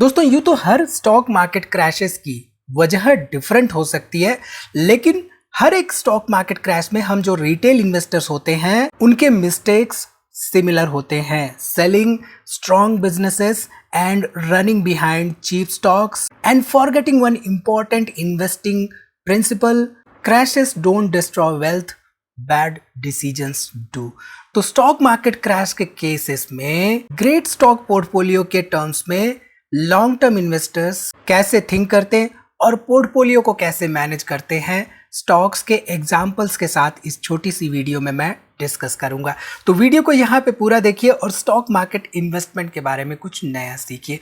दोस्तों यूं तो हर स्टॉक मार्केट क्रैशेस की वजह डिफरेंट हो सकती है, लेकिन हर एक स्टॉक मार्केट क्रैश में हम जो रिटेल इन्वेस्टर्स होते हैं उनके मिस्टेक्स सिमिलर होते हैं। Selling strong businesses and running behind cheap stocks and forgetting one important investing principle, crashes don't destroy wealth, bad decisions do. तो स्टॉक मार्केट क्रैश के केसेस में ग्रेट स्टॉक पोर्टफोलियो के terms में long term investors कैसे think करते हैं और portfolio को कैसे मैनेज करते हैं, स्टॉक्स के एग्जाम्पल्स के साथ इस छोटी सी वीडियो में मैं डिस्कस करूंगा। तो वीडियो को यहाँ पे पूरा देखिए और स्टॉक मार्केट इन्वेस्टमेंट के बारे में कुछ नया सीखिए।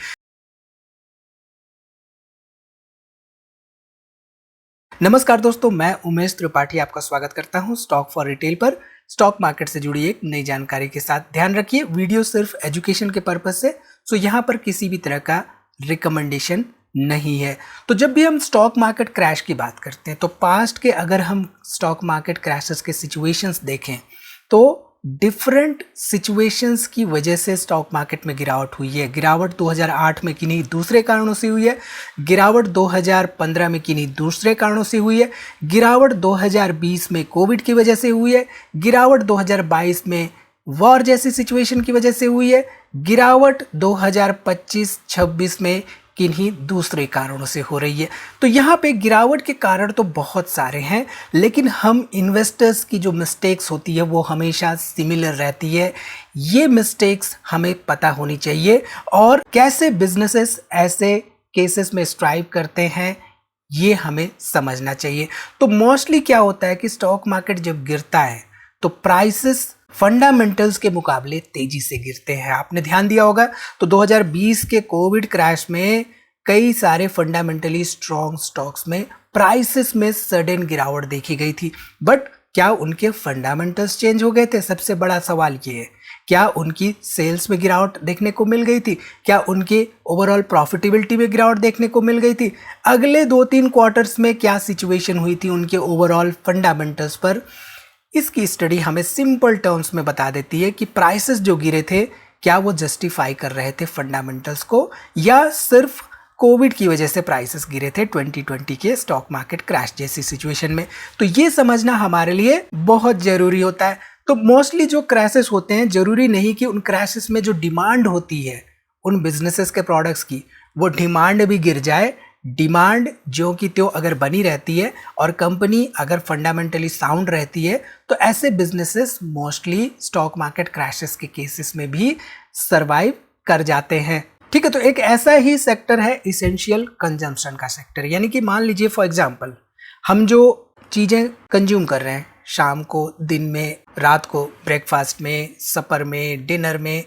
नमस्कार दोस्तों, मैं उमेश त्रिपाठी आपका स्वागत करता हूं स्टॉक फॉर रिटेल पर स्टॉक मार्केट से जुड़ी एक नई जानकारी के साथ। ध्यान रखिए, वीडियो सिर्फ एजुकेशन के पर्पज से, सो यहाँ पर किसी भी तरह का रिकमेंडेशन नहीं है। तो जब भी हम स्टॉक मार्केट क्रैश की बात करते हैं तो पास्ट के अगर हम स्टॉक मार्केट क्रैशेस के सिचुएशंस देखें तो डिफरेंट सिचुएशंस की वजह से स्टॉक मार्केट में गिरावट हुई है। गिरावट 2008 में किन्हीं दूसरे कारणों से हुई है, गिरावट 2015 में किन्हीं दूसरे कारणों से हुई है, गिरावट 2020 में कोविड की वजह से हुई है, गिरावट 2022 में वॉर जैसी सिचुएशन की वजह से हुई है, गिरावट 2025-26 में किन्हीं दूसरे कारणों से हो रही है। तो यहाँ पे गिरावट के कारण तो बहुत सारे हैं, लेकिन हम इन्वेस्टर्स की जो मिस्टेक्स होती है वो हमेशा सिमिलर रहती है। ये मिस्टेक्स हमें पता होनी चाहिए और कैसे बिजनेसेस ऐसे केसेस में स्ट्राइव करते हैं ये हमें समझना चाहिए। तो मोस्टली क्या होता है कि स्टॉक मार्केट जब गिरता है तो प्राइसेस फंडामेंटल्स के मुकाबले तेजी से गिरते हैं। आपने ध्यान दिया होगा तो 2020 के कोविड क्रैश में कई सारे फंडामेंटली स्ट्रॉन्ग स्टॉक्स में प्राइसेस में सडन गिरावट देखी गई थी। बट क्या उनके फंडामेंटल्स चेंज हो गए थे? सबसे बड़ा सवाल ये है। क्या उनकी सेल्स में गिरावट देखने को मिल गई थी? क्या उनके ओवरऑल प्रॉफिटेबिलिटी में गिरावट देखने को मिल गई थी? अगले 2-3 क्वार्टर्स में क्या सिचुएशन हुई थी उनके ओवरऑल फंडामेंटल्स पर? इसकी स्टडी हमें सिंपल टर्म्स में बता देती है कि प्राइसेस जो गिरे थे क्या वो जस्टिफाई कर रहे थे फंडामेंटल्स को, या सिर्फ कोविड की वजह से प्राइसेस गिरे थे 2020 के स्टॉक मार्केट क्रैश जैसी सिचुएशन में। तो ये समझना हमारे लिए बहुत जरूरी होता है। तो मोस्टली जो क्रैशेस होते हैं, जरूरी नहीं कि उन क्रैशेस में जो डिमांड होती है उन बिजनेसेस के प्रोडक्ट्स की, वो डिमांड भी गिर जाए। डिमांड जो कि त्यों अगर बनी रहती है और कंपनी अगर फंडामेंटली साउंड रहती है तो ऐसे businesses mostly stock market crashes के केसेस में भी सरवाइव कर जाते हैं। ठीक है, तो एक ऐसा ही सेक्टर है इसेंशियल कंजम्पशन का सेक्टर। यानी कि मान लीजिए फॉर एग्जांपल हम जो चीज़ें कंज्यूम कर रहे हैं शाम को, दिन में, रात को, ब्रेकफास्ट में, सपर में, डिनर में,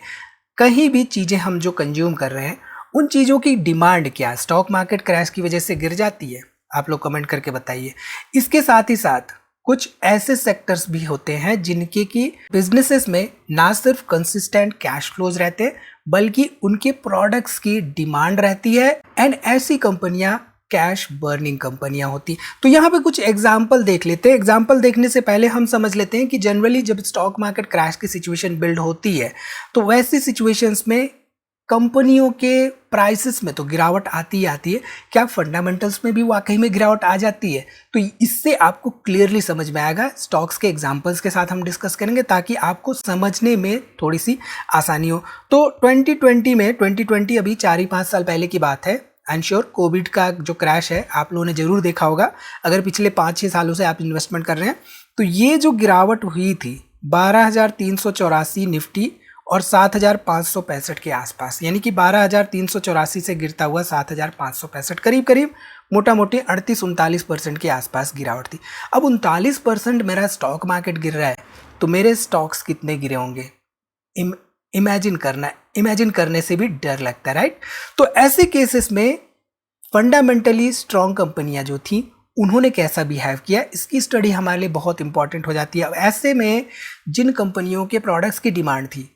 कहीं भी चीज़ें हम जो कंज्यूम कर रहे हैं उन चीज़ों की डिमांड क्या स्टॉक मार्केट क्रैश की वजह से गिर जाती है? आप लोग कमेंट करके बताइए। इसके साथ ही साथ कुछ ऐसे सेक्टर्स भी होते हैं जिनके की बिजनेसेस में ना सिर्फ कंसिस्टेंट कैश फ्लोज रहते बल्कि उनके प्रोडक्ट्स की डिमांड रहती है, एंड ऐसी कंपनियां कैश बर्निंग कंपनियां होती। तो यहाँ पे कुछ एग्जाम्पल देख लेते हैं। एग्जाम्पल देखने से पहले हम समझ लेते हैं कि जनरली जब स्टॉक मार्केट क्रैश की सिचुएशन बिल्ड होती है तो वैसी सिचुएशंस में कंपनियों के प्राइसेस में तो गिरावट आती ही आती है। क्या फंडामेंटल्स में भी वाकई में गिरावट आ जाती है? तो इससे आपको क्लियरली समझ में आएगा। स्टॉक्स के एग्जांपल्स के साथ हम डिस्कस करेंगे ताकि आपको समझने में थोड़ी सी आसानी हो। तो 2020 अभी 4-5 साल पहले की बात है। आई एम श्योर कोविड का जो क्रैश है आप लोगों ने जरूर देखा होगा। अगर पिछले 5-6 सालों से आप इन्वेस्टमेंट कर रहे हैं तो ये जो गिरावट हुई थी 12,384 निफ्टी और 7,565 के आसपास, यानी कि 12,384 से गिरता हुआ 7,565, करीब करीब मोटा मोटी 38-39% के आसपास गिरावट थी। अब 39% मेरा स्टॉक मार्केट गिर रहा है तो मेरे स्टॉक्स कितने गिरे होंगे? इमेजिन करने से भी डर लगता है, राइट? तो ऐसे केसेस में फंडामेंटली स्ट्रॉन्ग कंपनियां जो थी उन्होंने कैसा बिहेव किया, इसकी स्टडी हमारे लिए बहुत इंपॉर्टेंट हो जाती है। अब ऐसे में जिन कंपनियों के प्रोडक्ट्स की डिमांड थी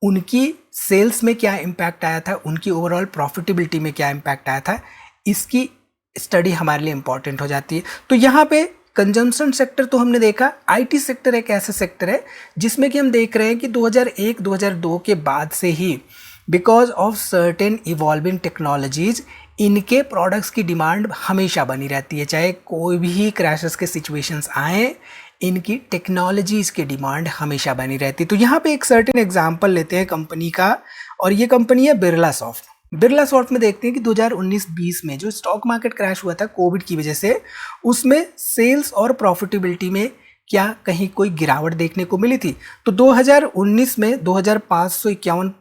उनकी सेल्स में क्या इम्पैक्ट आया था, उनकी ओवरऑल प्रॉफिटेबिलिटी में क्या इम्पैक्ट आया था, इसकी स्टडी हमारे लिए इंपॉर्टेंट हो जाती है। तो यहाँ पे कंजम्पशन सेक्टर तो हमने देखा। आईटी सेक्टर एक ऐसा सेक्टर है जिसमें कि हम देख रहे हैं कि 2001-2002 के बाद से ही because of certain evolving technologies इनके प्रोडक्ट्स की डिमांड हमेशा बनी रहती है, चाहे कोई भी क्रैशेस के सिचुएशंस आए, इनकी टेक्नोलॉजीज की डिमांड हमेशा बनी रहती है। तो यहाँ पे एक सर्टेन एग्जांपल लेते हैं कंपनी का, और ये कंपनी है बिरला सॉफ्ट। बिरला सॉफ्ट में देखते हैं कि 2019-20 में जो स्टॉक मार्केट क्रैश हुआ था कोविड की वजह से, उसमें सेल्स और प्रॉफिटेबिलिटी में क्या कहीं कोई गिरावट देखने को मिली थी। तो 2019 में 2551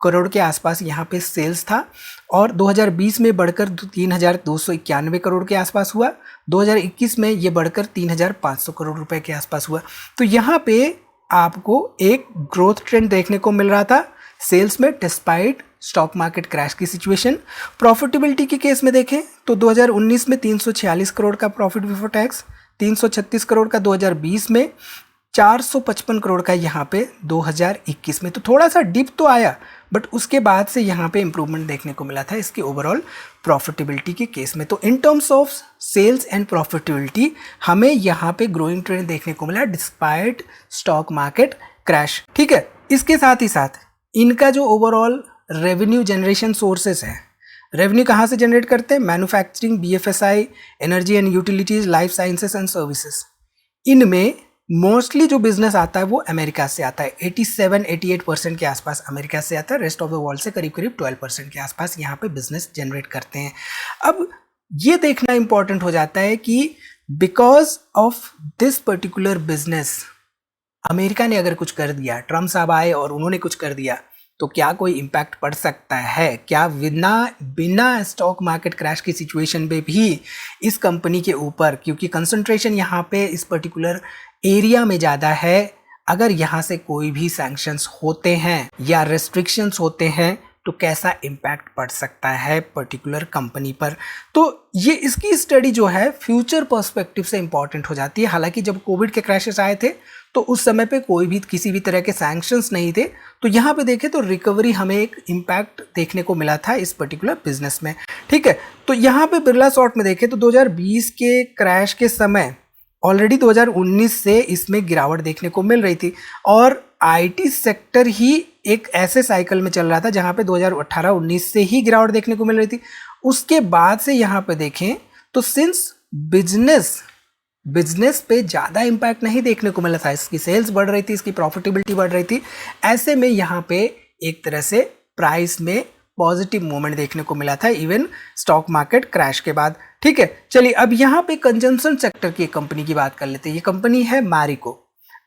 करोड़ के आसपास यहाँ पे सेल्स था, और 2020 में बढ़कर 3291 करोड़ के आसपास हुआ। 2021 में ये बढ़कर 3500 करोड़ रुपए के आसपास हुआ। तो यहाँ पे आपको एक ग्रोथ ट्रेंड देखने को मिल रहा था सेल्स में, डिस्पाइट स्टॉक मार्केट क्रैश की सिचुएशन। प्रॉफिटेबिलिटी के केस में देखें तो 2019 में 346 करोड़ का प्रॉफिट बिफोर टैक्स, 336 करोड़ का 2020 में, 455 करोड़ का यहाँ पे 2021 में। तो थोड़ा सा डिप तो आया, बट उसके बाद से यहाँ पे इंप्रूवमेंट देखने को मिला था इसकी ओवरऑल प्रॉफिटेबिलिटी के केस में। तो in terms of sales and profitability हमें यहाँ पे ग्रोइंग ट्रेंड देखने को मिला डिस्पाइट स्टॉक मार्केट क्रैश। ठीक है, इसके साथ ही साथ इनका जो ओवरऑल रेवेन्यू जनरेशन सोर्सेस है, रेवेन्यू कहाँ से जनरेट करते हैं? Manufacturing, BFSI, energy and utilities, life sciences and services. इनमें मोस्टली जो बिजनेस आता है वो अमेरिका से आता है, 87-88% के आसपास अमेरिका से आता है। रेस्ट ऑफ द वर्ल्ड से करीब करीब 12% के आसपास यहाँ पे बिजनेस जनरेट करते हैं। अब ये देखना इंपॉर्टेंट हो जाता है कि because of this particular business America ने अगर कुछ कर दिया, ट्रम्प साहब आए और उन्होंने कुछ कर दिया, तो क्या कोई इम्पैक्ट पड़ सकता है? क्या बिना स्टॉक मार्केट क्रैश की सिचुएशन में भी इस कंपनी के ऊपर, क्योंकि कंसंट्रेशन यहाँ पे इस पर्टिकुलर एरिया में ज़्यादा है, अगर यहाँ से कोई भी सैंक्शंस होते हैं या रेस्ट्रिक्शंस होते हैं तो कैसा इम्पैक्ट पड़ सकता है पर्टिकुलर कंपनी पर? तो ये इसकी स्टडी जो है फ्यूचर पर्सपेक्टिव से इंपॉर्टेंट हो जाती है। हालांकि जब कोविड के क्रैशेस आए थे तो उस समय पे कोई भी किसी भी तरह के सैंक्शंस नहीं थे, तो यहाँ पे देखें तो रिकवरी हमें एक इम्पैक्ट देखने को मिला था इस पर्टिकुलर बिजनेस में। ठीक है, तो यहाँ पे बिरला सॉफ्ट में देखें तो 2020 के क्रैश के समय ऑलरेडी 2019 से इसमें गिरावट देखने को मिल रही थी, और आईटी सेक्टर ही एक ऐसे साइकिल में चल रहा था जहाँ पे 2018-19 से ही गिरावट देखने को मिल रही थी। उसके बाद से यहाँ पे देखें तो सिंस बिजनेस पे ज़्यादा इम्पैक्ट नहीं देखने को मिला था, इसकी सेल्स बढ़ रही थी, इसकी प्रॉफिटेबिलिटी बढ़ रही थी, ऐसे में यहाँ पे एक तरह से प्राइस में पॉजिटिव मूवमेंट देखने को मिला था इवन स्टॉक मार्केट क्रैश के बाद। ठीक है, चलिए अब यहाँ पे कंजम्पशन सेक्टर की एक कंपनी की बात कर लेते हैं। ये कंपनी है मैरिको।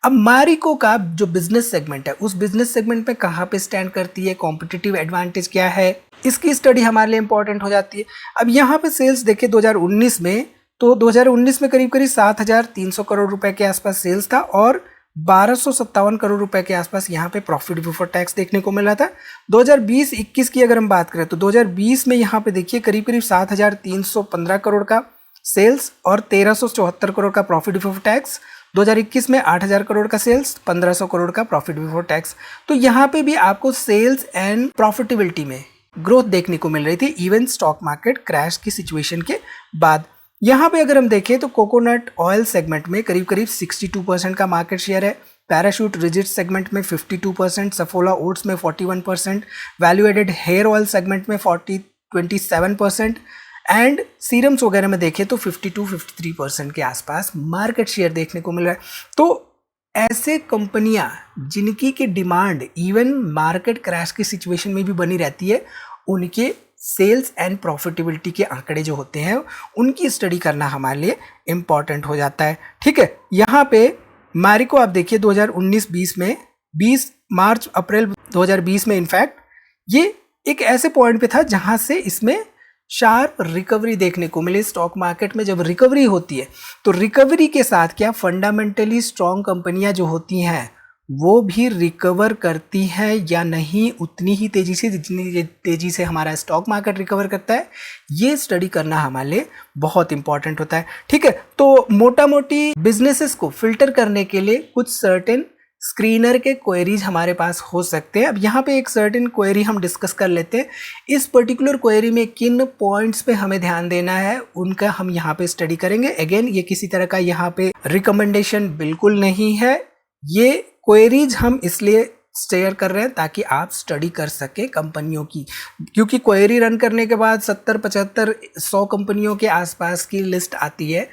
अब मैरिको का जो बिजनेस सेगमेंट है, उस बिजनेस सेगमेंट में कहाँ पे स्टैंड करती है, कॉम्पिटिटिव एडवांटेज क्या है, इसकी स्टडी हमारे लिए इंपॉर्टेंट हो जाती है। अब यहाँ पे सेल्स देखें 2019 में, तो 2019 में करीब करीब 7,300 करोड़ रुपए के आसपास सेल्स था, और 1257 करोड़ रुपए के आसपास यहाँ पे प्रॉफिट बिफोर टैक्स देखने को मिला था। 2020-21 की अगर हम बात करें तो 2020 में यहाँ पे देखिए करीब करीब 7,315 करोड़ का सेल्स और 1,374 करोड़ का प्रॉफिट बिफोर टैक्स। 2021 में 8,000 करोड़ का सेल्स, 1,500 करोड़ का प्रॉफिट बिफोर टैक्स। तो यहाँ पे भी आपको सेल्स एंड प्रॉफिटेबिलिटी में ग्रोथ देखने को मिल रही थी इवन स्टॉक मार्केट क्रैश की सिचुएशन के बाद। यहाँ पे अगर हम देखें तो कोकोनट ऑयल सेगमेंट में करीब करीब 62% का मार्केट शेयर है, पैराशूट रिजिड सेगमेंट में 52%, सफोला ओट्स में 41%, value added hair oil segment में 27% एंड सीरम्स वगैरह में देखें तो 52-53% के आसपास मार्केट शेयर देखने को मिल रहा है। तो ऐसे कंपनियां जिनकी की डिमांड इवन मार्केट क्रैश की सिचुएशन में भी बनी रहती है, उनके सेल्स एंड प्रॉफिटेबिलिटी के आंकड़े जो होते हैं उनकी स्टडी करना हमारे लिए इम्पॉर्टेंट हो जाता है। ठीक है, यहाँ पे मैरिको आप देखिए 2019-20 में 20 मार्च अप्रैल 2020 में इनफैक्ट ये एक ऐसे पॉइंट पे था जहां से इसमें शार्प रिकवरी देखने को मिली। स्टॉक मार्केट में जब रिकवरी होती है तो रिकवरी के साथ क्या फंडामेंटली स्ट्रॉन्ग कंपनियां जो होती हैं वो भी रिकवर करती हैं या नहीं उतनी ही तेजी से जितनी तेजी से हमारा स्टॉक मार्केट रिकवर करता है, ये स्टडी करना हमारे लिए बहुत इंपॉर्टेंट होता है। ठीक है, तो मोटा मोटी बिजनेसेस को फिल्टर करने के लिए कुछ सर्टेन स्क्रीनर के क्वेरीज हमारे पास हो सकते हैं। अब यहाँ पे एक सर्टेन क्वेरी हम डिस्कस कर लेते हैं। इस पर्टिकुलर क्वेरी में किन पॉइंट्स पे हमें ध्यान देना है उनका हम यहाँ पे स्टडी करेंगे। अगेन ये किसी तरह का यहाँ पे रिकमेंडेशन बिल्कुल नहीं है, ये क्वेरीज हम इसलिए शेयर कर रहे हैं ताकि आप स्टडी कर सके कंपनियों की, क्योंकि क्वेरी रन करने के बाद 70, 75, 100 कंपनियों के आसपास की लिस्ट आती है।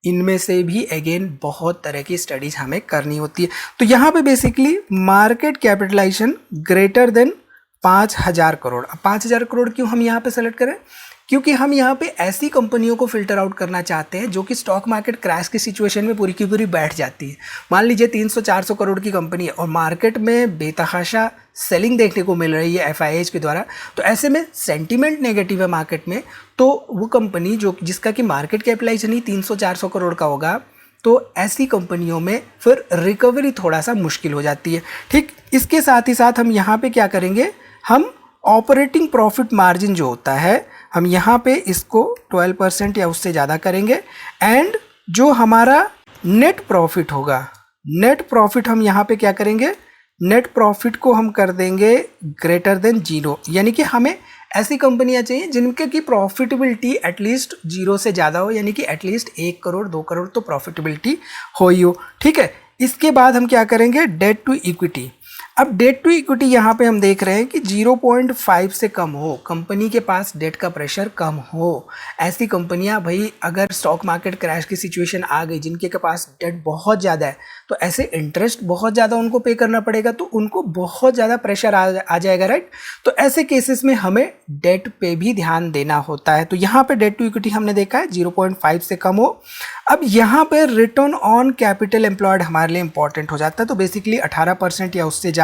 इनमें से भी अगेन बहुत तरह की स्टडीज हमें करनी होती है। तो यहाँ पे basically market capitalisation greater than 5,000 crore. अब 5,000 करोड़ क्यों हम यहाँ पे सेलेक्ट करें? क्योंकि हम यहाँ पे ऐसी कंपनियों को फिल्टर आउट करना चाहते हैं जो कि स्टॉक मार्केट क्रैश की सिचुएशन में पूरी की पूरी बैठ जाती है। मान लीजिए 300-400 करोड़ की कंपनी है और मार्केट में बेतहाशा सेलिंग देखने को मिल रही है एफआईआईज के द्वारा, तो ऐसे में सेंटीमेंट नेगेटिव है मार्केट में, तो वो कंपनी जिसका कि मार्केट कैपिटलाइजेशन ही 300-400 करोड़ का होगा, तो ऐसी कंपनियों में फिर रिकवरी थोड़ा सा मुश्किल हो जाती है। ठीक, इसके साथ ही साथ हम यहाँ पे क्या करेंगे, हम ऑपरेटिंग प्रॉफिट मार्जिन जो होता है हम यहाँ पे इसको 12% या उससे ज़्यादा करेंगे। एंड जो हमारा नेट प्रॉफिट होगा, नेट प्रॉफिट हम यहाँ पे क्या करेंगे, नेट प्रॉफिट को हम कर देंगे ग्रेटर देन 0। यानी कि हमें ऐसी कंपनियां चाहिए जिनके की प्रॉफिटेबिलिटी एटलीस्ट 0 से ज़्यादा हो, यानी कि एटलीस्ट 1 करोड़ 2 करोड़ तो प्रॉफिटेबिलिटी हो ही हो। ठीक है, इसके बाद हम क्या करेंगे, डेट टू इक्विटी। अब डेट टू इक्विटी यहाँ पे हम देख रहे हैं कि 0.5 से कम हो, कंपनी के पास डेट का प्रेशर कम हो। ऐसी कंपनियां भाई अगर स्टॉक मार्केट क्रैश की सिचुएशन आ गई, जिनके के पास डेट बहुत ज़्यादा है, तो ऐसे इंटरेस्ट बहुत ज़्यादा उनको पे करना पड़ेगा, तो उनको बहुत ज़्यादा प्रेशर आ जाएगा, राइट। तो ऐसे केसेस में हमें डेट पे भी ध्यान देना होता है। तो यहाँ पे डेट टू इक्विटी हमने देखा है 0.5 से कम हो। अब यहाँ पे रिटर्न ऑन कैपिटल एम्प्लॉयड हमारे लिए इंपॉर्टेंट हो जाता है, तो बेसिकली 18% या उससे ज़्यादा।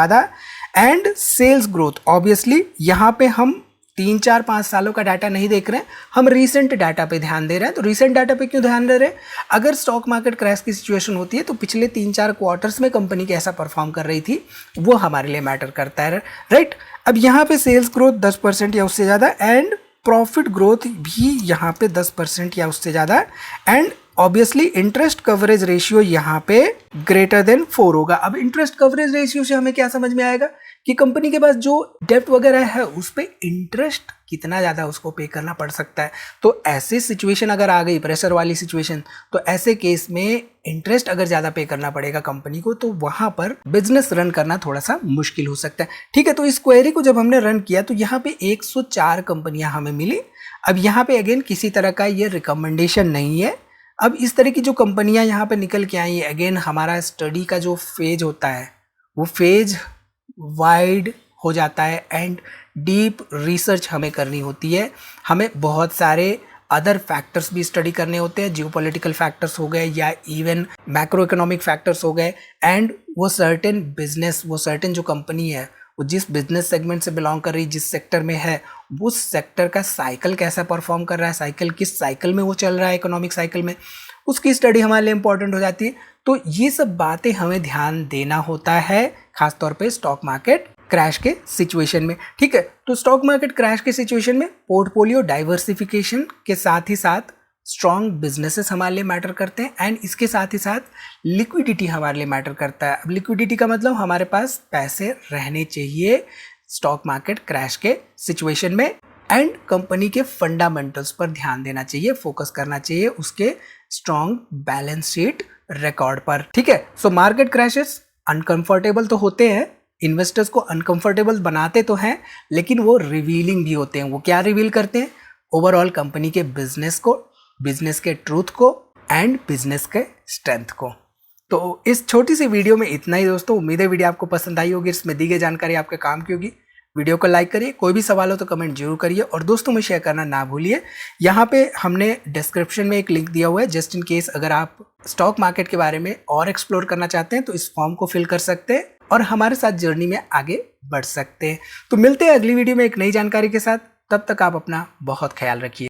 एंड सेल्स ग्रोथ, ऑब्वियसली यहाँ पे हम 3, 4, 5 सालों का डाटा नहीं देख रहे हैं, हम रीसेंट डाटा पे ध्यान दे रहे हैं। तो रीसेंट डाटा पे क्यों ध्यान दे रहे हैं? अगर स्टॉक मार्केट क्रैश की सिचुएशन होती है तो पिछले 3-4 क्वार्टर्स में कंपनी कैसा परफॉर्म कर रही थी वो हमारे लिए मैटर करता है, राइट। अब यहाँ पे सेल्स ग्रोथ 10% या उससे ज़्यादा, एंड प्रॉफिट ग्रोथ भी यहाँ पे 10% या उससे ज़्यादा, and obviously interest coverage ratio यहाँ पे ग्रेटर देन 4 होगा। अब इंटरेस्ट कवरेज रेशियो से हमें क्या समझ में आएगा कि कंपनी के पास जो डेब्ट वगैरह है उस पे इंटरेस्ट कितना ज़्यादा उसको पे करना पड़ सकता है। तो ऐसी सिचुएशन अगर आ गई, प्रेशर वाली सिचुएशन, तो ऐसे केस में इंटरेस्ट अगर ज़्यादा पे करना पड़ेगा कंपनी को, तो वहाँ पर बिजनेस रन करना थोड़ा सा मुश्किल हो सकता है। ठीक है, तो इस क्वेरी को जब हमने रन किया तो यहाँ पे 104 कंपनियाँ हमें मिली। अब यहाँ पे अगेन किसी तरह का ये रिकमेंडेशन नहीं है। अब इस तरह की जो कंपनियां यहाँ पे निकल के आई है, अगेन हमारा स्टडी का जो फेज होता है वो फेज वाइड हो जाता है एंड डीप रिसर्च हमें करनी होती है। हमें बहुत सारे अदर फैक्टर्स भी स्टडी करने होते हैं, जियोपॉलिटिकल फैक्टर्स हो गए या इवन मैक्रो इकोनॉमिक फैक्टर्स हो गए, एंड वो सर्टेन बिजनेस, वो सर्टेन जो कंपनी है वो जिस बिजनेस सेगमेंट से बिलोंग कर रही, जिस सेक्टर में है, उस सेक्टर का साइकिल कैसा परफॉर्म कर रहा है, साइकिल किस साइकिल में वो चल रहा है, इकोनॉमिक साइकिल में, उसकी स्टडी हमारे लिए इंपॉर्टेंट हो जाती है। तो ये सब बातें हमें ध्यान देना होता है, खासतौर पे स्टॉक मार्केट क्रैश के सिचुएशन में। ठीक है, तो स्टॉक मार्केट क्रैश के सिचुएशन में पोर्टफोलियो डाइवर्सिफिकेशन के साथ ही साथ स्ट्रॉन्ग बिजनेसेस हमारे लिए मैटर करते हैं, एंड इसके साथ ही साथ लिक्विडिटी हमारे लिए मैटर करता है। अब लिक्विडिटी का मतलब हमारे पास पैसे रहने चाहिए स्टॉक मार्केट क्रैश के सिचुएशन में, एंड कंपनी के फंडामेंटल्स पर ध्यान देना चाहिए, फोकस करना चाहिए उसके स्ट्रॉन्ग बैलेंस शीट रिकॉर्ड पर। ठीक है, सो मार्केट क्रैशेस अनकंफर्टेबल तो होते हैं, इन्वेस्टर्स को अनकंफर्टेबल बनाते तो हैं, लेकिन वो रिवीलिंग भी होते हैं। वो क्या रिवील करते हैं? ओवरऑल कंपनी के बिजनेस को, बिजनेस के ट्रूथ को, एंड बिजनेस के स्ट्रेंथ को। तो इस छोटी सी वीडियो में इतना ही दोस्तों। उम्मीद है वीडियो आपको पसंद आई होगी, इसमें दी गई जानकारी आपके काम की होगी। वीडियो को लाइक करिए, कोई भी सवाल हो तो कमेंट जरूर करिए, और दोस्तों में शेयर करना ना भूलिए। यहाँ पे हमने डिस्क्रिप्शन में एक लिंक दिया हुआ है, जस्ट इन केस अगर आप स्टॉक मार्केट के बारे में और एक्सप्लोर करना चाहते हैं तो इस फॉर्म को फिल कर सकते हैं और हमारे साथ जर्नी में आगे बढ़ सकते हैं। तो मिलते हैं अगली वीडियो में एक नई जानकारी के साथ, तब तक आप अपना बहुत ख्याल रखिए।